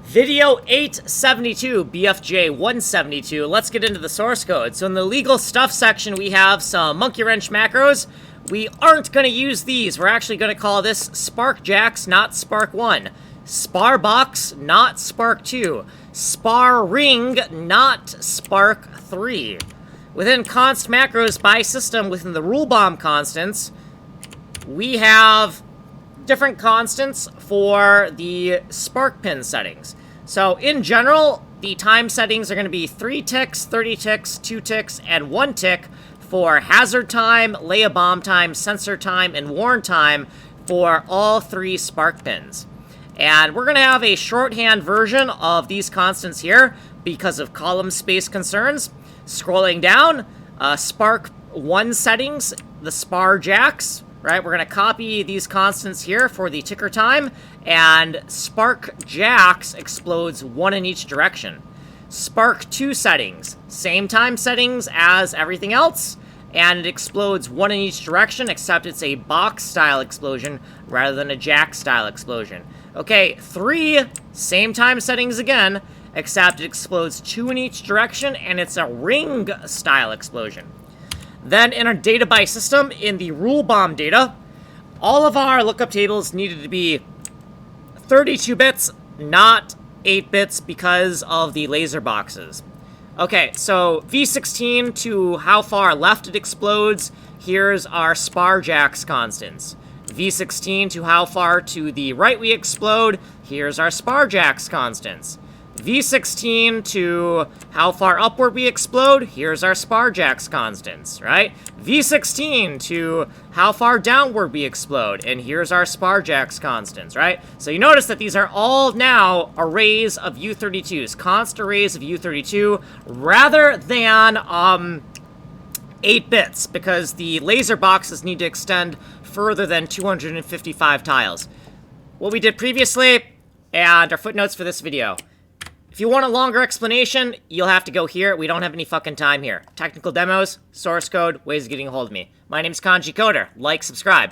Video 872, BFJ 172. Let's get into the source code. So in the legal stuff section, we have some monkey wrench macros. We aren't going to use these. We're actually going to call this SparkJax, not Spark1. Sparbox, not Spark2. Sparring, not Spark3. Within const macros by system, within the rule bomb constants, we have different constants for the spark pin settings. So in general, the time settings are going to be 3 ticks, 30 ticks, 2 ticks, and 1 tick for hazard time, lay a bomb time, sensor time, and warn time for all 3 spark pins. And we're going to have a shorthand version of these constants here because of column space concerns. Scrolling down, spark 1 settings, the SparJax. Right, we're going to copy these constants here for the ticker time, and SparkJax explodes 1 in each direction. Spark 2 settings, same time settings as everything else, and it explodes 1 in each direction, except it's a box-style explosion rather than a jack-style explosion. Okay, 3, same time settings again, except it explodes 2 in each direction, and it's a ring-style explosion. Then in our data by system, in the rule bomb data, all of our lookup tables needed to be 32 bits, not 8 bits because of the laser boxes. Okay, so V16 to how far left it explodes, here's our SparJax constants. V16 to how far to the right we explode, here's our SparJax constants. V16 to how far upward we explode, here's our SparJax constants, right? V16 to how far downward we explode, and here's our SparJax constants, right? So you notice that these are all now arrays of U32s, const arrays of U32, rather than 8 bits, because the laser boxes need to extend further than 255 tiles. What we did previously, and our footnotes for this video. If you want a longer explanation, you'll have to go here. We don't have any fucking time here. Technical demos, source code, ways of getting a hold of me. My name's Kanji Coder. Like, subscribe.